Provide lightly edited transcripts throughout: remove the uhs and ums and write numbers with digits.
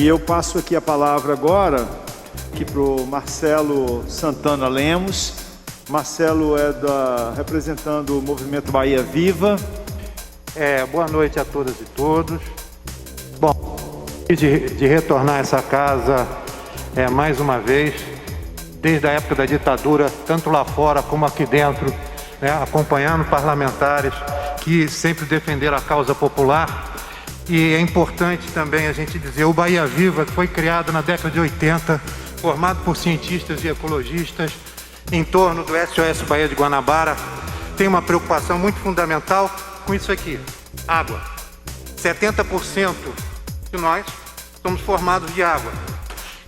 E eu passo aqui a palavra agora para o Marcelo Santana Lemos. Marcelo é representando o Movimento Bahia Viva. Boa noite a todas e todos. Bom, de retornar a essa casa mais uma vez, desde a época da ditadura, tanto lá fora como aqui dentro, acompanhando parlamentares que sempre defenderam a causa popular. E é importante também a gente dizer, o Bahia Viva, que foi criado na década de 80, formado por cientistas e ecologistas, em torno do SOS Baía de Guanabara, tem uma preocupação muito fundamental com isso aqui, água. 70% de nós somos formados de água.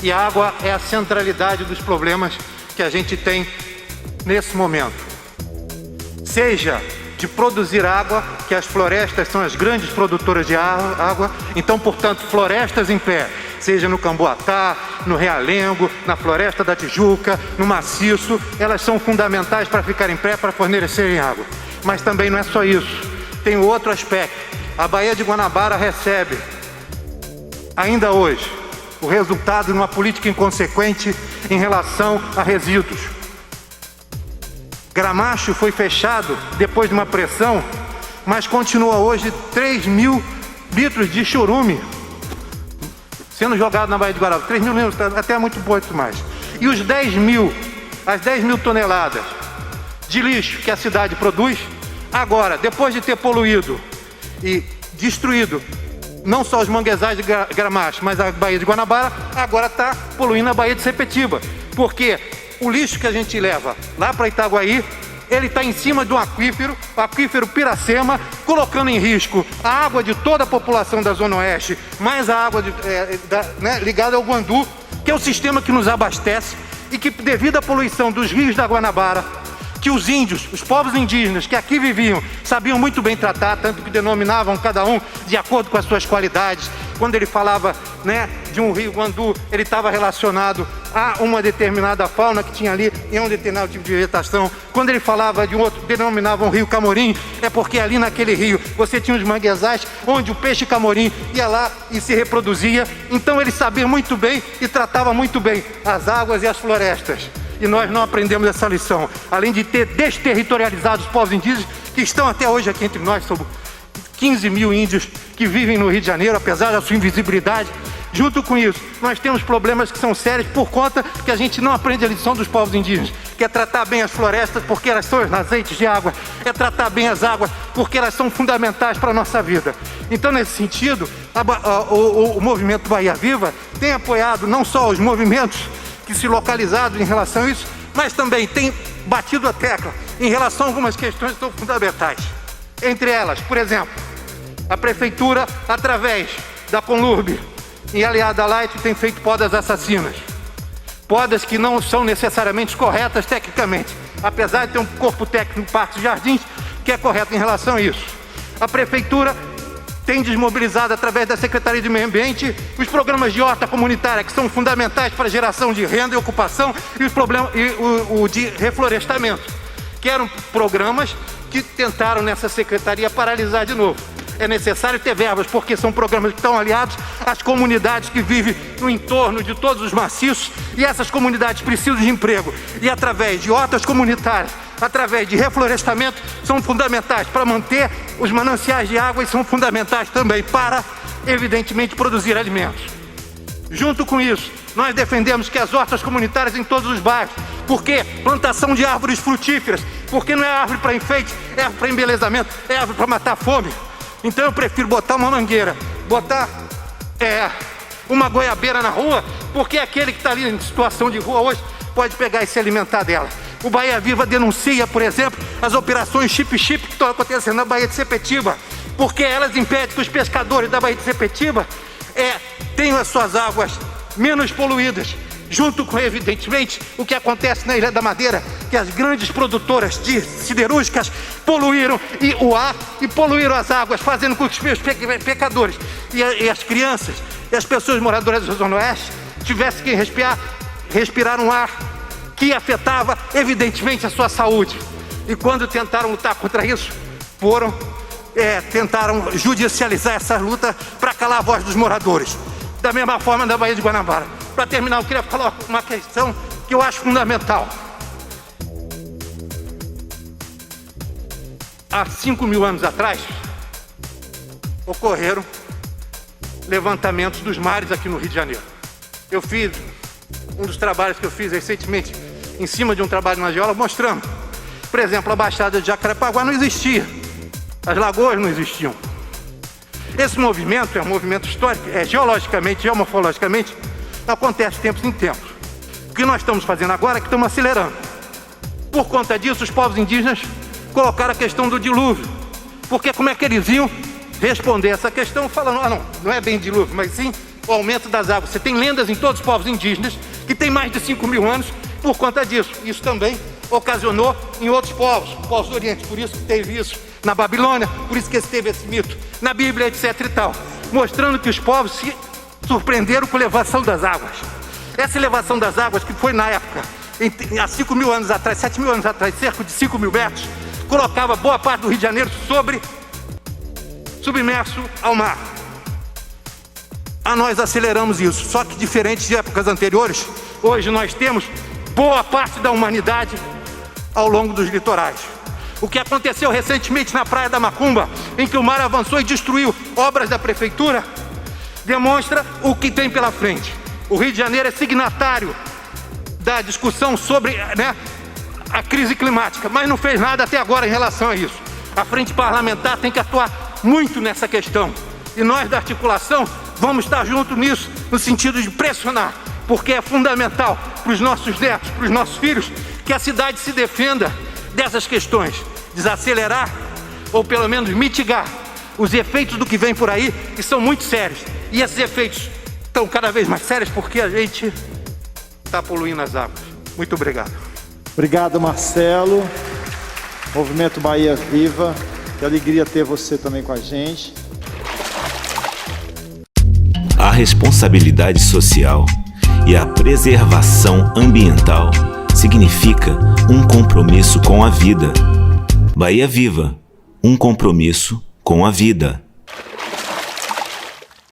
E a água é a centralidade dos problemas que a gente tem nesse momento. Seja de produzir água, que as florestas são as grandes produtoras de água, então, portanto, florestas em pé, seja no Camboatá, no Realengo, na Floresta da Tijuca, no Maciço, elas são fundamentais para ficar em pé, para fornecerem água. Mas também não é só isso, tem outro aspecto. A Baía de Guanabara recebe, ainda hoje, o resultado de uma política inconsequente em relação a resíduos. Gramacho foi fechado depois de uma pressão, mas continua hoje 3 mil litros de chorume sendo jogado na Baía de Guanabara. 3 mil litros, até muito mais. E as 10 mil toneladas de lixo que a cidade produz, agora, depois de ter poluído e destruído não só os manguezais de Gramacho, mas a Baía de Guanabara, agora está poluindo a Baía de Sepetiba. Porque o lixo que a gente leva lá para Itaguaí, ele está em cima de um aquífero, o aquífero Piracema, colocando em risco a água de toda a população da Zona Oeste, mais a água ligada ao Guandu, que é o sistema que nos abastece e que, devido à poluição dos rios da Guanabara, que os índios, os povos indígenas que aqui viviam, sabiam muito bem tratar, tanto que denominavam cada um de acordo com as suas qualidades. Quando ele falava de um rio Guandu, ele estava relacionado a uma determinada fauna que tinha ali em um determinado tipo de vegetação. Quando ele falava de um outro, denominava um rio Camorim, é porque ali naquele rio você tinha os manguezais onde o peixe Camorim ia lá e se reproduzia. Então ele sabia muito bem e tratava muito bem as águas e as florestas. E nós não aprendemos essa lição. Além de ter desterritorializado os povos indígenas, que estão até hoje aqui entre nós, somos 15 mil índios que vivem no Rio de Janeiro, apesar da sua invisibilidade. Junto com isso, nós temos problemas que são sérios por conta que a gente não aprende a lição dos povos indígenas, que é tratar bem as florestas porque elas são os nascentes de água, é tratar bem as águas porque elas são fundamentais para a nossa vida. Então, nesse sentido, o Movimento Bahia Viva tem apoiado não só os movimentos que se localizaram em relação a isso, mas também tem batido a tecla em relação a algumas questões que são fundamentais. Entre elas, por exemplo, a Prefeitura, através da Conlurb, e aliada à Light, tem feito podas assassinas. Podas que não são necessariamente corretas tecnicamente, apesar de ter um corpo técnico no Parque dos Jardins que é correto em relação a isso. A Prefeitura tem desmobilizado, através da Secretaria de Meio Ambiente, os programas de horta comunitária, que são fundamentais para a geração de renda e ocupação, e o de reflorestamento, que eram programas que tentaram nessa secretaria paralisar de novo. É necessário ter verbas, porque são programas que estão aliados às comunidades que vivem no entorno de todos os maciços, e essas comunidades precisam de emprego. E através de hortas comunitárias, através de reflorestamento, são fundamentais para manter os mananciais de água e são fundamentais também para, evidentemente, produzir alimentos. Junto com isso, nós defendemos que as hortas comunitárias em todos os bairros, porque plantação de árvores frutíferas, porque não é árvore para enfeite, é árvore para embelezamento, é árvore para matar a fome. Então eu prefiro botar uma mangueira, botar uma goiabeira na rua, porque aquele que está ali em situação de rua hoje pode pegar e se alimentar dela. O Bahia Viva denuncia, por exemplo, as operações chip-chip que estão acontecendo na Baía de Sepetiba, porque elas impedem que os pescadores da Baía de Sepetiba tenham as suas águas menos poluídas, junto com, evidentemente, o que acontece na Ilha da Madeira, que as grandes produtoras de siderúrgicas poluíram o ar e poluíram as águas, fazendo com que os pecadores e as crianças e as pessoas moradoras da Zona Oeste tivessem que respirar um ar que afetava, evidentemente, a sua saúde. E quando tentaram lutar contra isso, tentaram judicializar essa luta para calar a voz dos moradores. da mesma forma da Baía de Guanabara. Para terminar, eu queria falar uma questão que eu acho fundamental. Há 5.000 anos atrás, ocorreram levantamentos dos mares aqui no Rio de Janeiro. Eu fiz um dos trabalhos que eu fiz recentemente em cima de um trabalho na geóloga, mostrando, por exemplo, a Baixada de Jacarepaguá não existia, as lagoas não existiam. Esse movimento é um movimento histórico, geologicamente, geomorfologicamente, acontece de tempos em tempos. O que nós estamos fazendo agora é que estamos acelerando. Por conta disso, os povos indígenas colocaram a questão do dilúvio, porque como é que eles iam responder essa questão falando, não é bem dilúvio, mas sim o aumento das águas. Você tem lendas em todos os povos indígenas que tem mais de 5.000 anos por conta disso. Isso também ocasionou em outros povos do Oriente, por isso que teve isso na Babilônia, por isso que teve esse mito na Bíblia, etc e tal, mostrando que os povos se surpreenderam com a elevação das águas. Essa elevação das águas, que foi na época, há 5.000 anos atrás, 7.000 anos atrás, cerca de 5.000 metros, colocava boa parte do Rio de Janeiro submerso ao mar. Nós aceleramos isso, só que diferente de épocas anteriores, hoje nós temos boa parte da humanidade ao longo dos litorais. O que aconteceu recentemente na Praia da Macumba, em que o mar avançou e destruiu obras da prefeitura, demonstra o que tem pela frente. O Rio de Janeiro é signatário da discussão sobre a crise climática, mas não fez nada até agora em relação a isso. A frente parlamentar tem que atuar muito nessa questão. E nós da articulação vamos estar juntos nisso, no sentido de pressionar, porque é fundamental para os nossos netos, para os nossos filhos, que a cidade se defenda dessas questões, desacelerar ou pelo menos mitigar os efeitos do que vem por aí, que são muito sérios. E esses efeitos estão cada vez mais sérios porque a gente está poluindo as águas. Muito obrigado. Obrigado, Marcelo. Movimento Bahia Viva. Que alegria ter você também com a gente. A responsabilidade social e a preservação ambiental significa um compromisso com a vida. Bahia Viva, um compromisso com a vida.